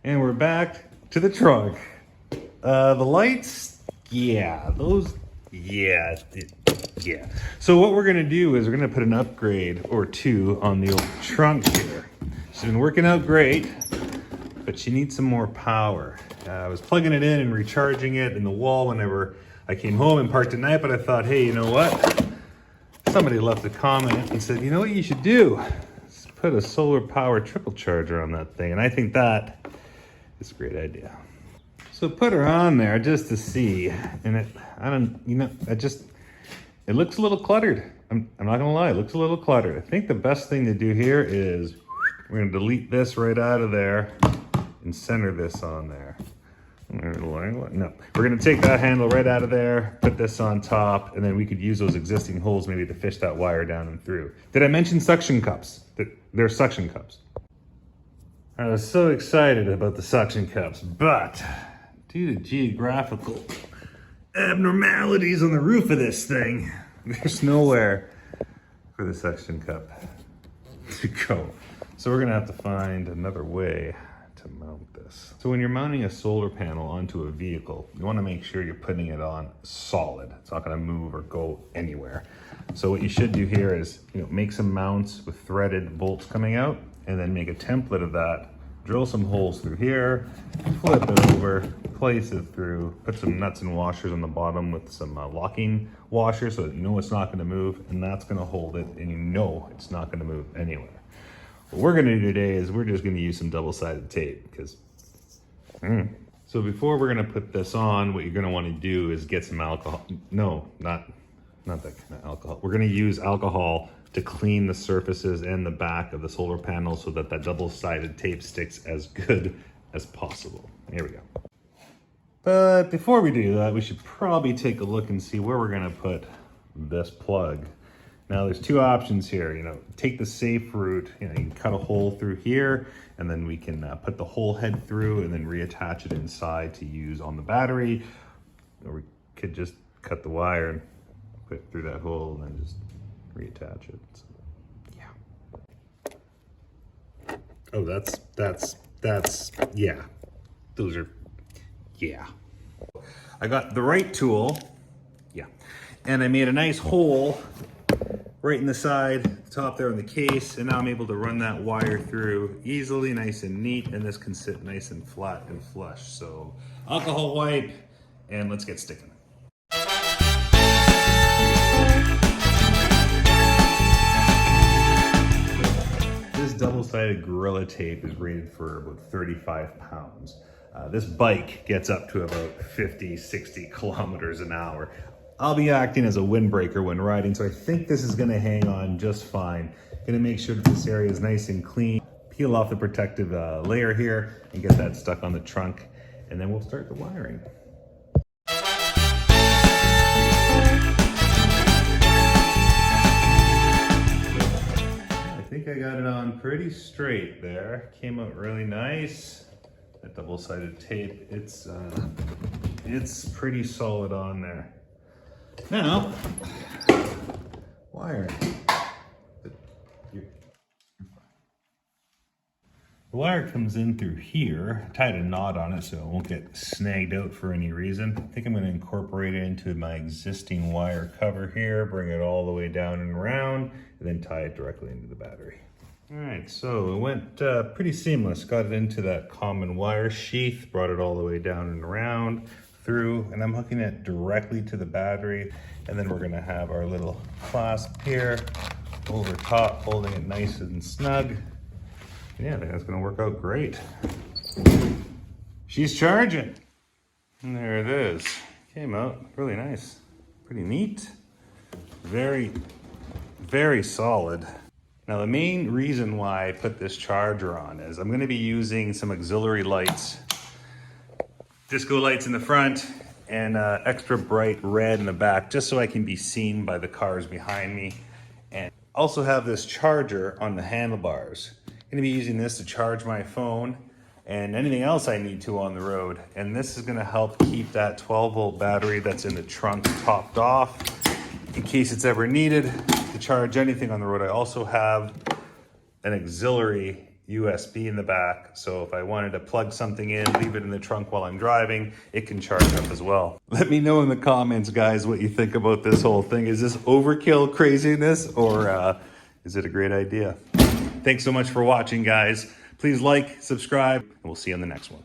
And we're back to the trunk. The lights, yeah. So what we're gonna do is we're gonna put an upgrade or two on the old trunk here. She's been working out great, but she needs some more power. I was plugging it in and recharging it in the wall whenever I came home and parked at night, but I thought, hey, you know what? Somebody left a comment and said, you know what you should do? Is put a solar powered trickle charger on that thing. And I think that is a great idea. So put her on there just to see. And it looks a little cluttered. I'm not gonna lie, it looks a little cluttered. I think the best thing to do here is we're gonna delete this right out of there and center this on there. No, we're gonna take that handle right out of there, put this on top, and then we could use those existing holes maybe to fish that wire down and through. Did I mention suction cups? They're suction cups. I was so excited about the suction cups, but due to geographical abnormalities on the roof of this thing, there's nowhere for the suction cup to go. So we're gonna have to find another way to mount this. So when you're mounting a solar panel onto a vehicle, you want to make sure you're putting it on solid. It's not going to move or go anywhere. So what you should do here is, make some mounts with threaded bolts coming out, and then make a template of that. Drill some holes through here, flip it over, place it through, put some nuts and washers on the bottom with some locking washers so that you know it's not going to move, and that's going to hold it, and you know it's not going to move anywhere. What we're gonna do today is we're just gonna use some double-sided tape because, So before we're gonna put this on, what you're gonna wanna do is get some alcohol. No, not that kind of alcohol. We're gonna use alcohol to clean the surfaces and the back of the solar panel so that that double-sided tape sticks as good as possible. Here we go. But before we do that, we should probably take a look and see where we're gonna put this plug. Now there's two options here, take the safe route, you can cut a hole through here and then we can put the whole head through and then reattach it inside to use on the battery. Or we could just cut the wire and put it through that hole and then just reattach it. So, yeah. Oh, that's, yeah. Those are, yeah. I got the right tool, yeah. And I made a nice hole right in the side, top there on the case, and now I'm able to run that wire through easily, nice and neat, and this can sit nice and flat and flush. So alcohol wipe, and let's get sticking. This double-sided Gorilla Tape is rated for about 35 pounds. This bike gets up to about 50, 60 kilometers an hour. I'll be acting as a windbreaker when riding, so I think this is gonna hang on just fine. Gonna make sure that this area is nice and clean. Peel off the protective layer here and get that stuck on the trunk, and then we'll start the wiring. I think I got it on pretty straight there. Came out really nice. That double-sided tape, it's pretty solid on there. Now, wiring. The wire comes in through here. I tied a knot on it so it won't get snagged out for any reason. I think I'm going to incorporate it into my existing wire cover here, bring it all the way down and around, and then tie it directly into the battery. All right, so it went pretty seamless. Got it into that common wire sheath, brought it all the way down and around, through, and I'm hooking it directly to the battery, and then we're gonna have our little clasp here over top, holding it nice and snug. Yeah, I think that's gonna work out great. She's charging, and there it is. Came out really nice, pretty neat, very, very solid. Now the main reason why I put this charger on is I'm gonna be using some auxiliary lights, disco lights in the front and extra bright red in the back, just so I can be seen by the cars behind me. And also have this charger on the handlebars. I'm gonna be using this to charge my phone and anything else I need to on the road. And this is gonna help keep that 12-volt battery that's in the trunk topped off in case it's ever needed to charge anything on the road. I also have an auxiliary USB in the back. So if I wanted to plug something in, leave it in the trunk while I'm driving, it can charge up as well. Let me know in the comments, guys, what you think about this whole thing. Is this overkill craziness, or is it a great idea? Thanks so much for watching, guys. Please like, subscribe, and we'll see you on the next one.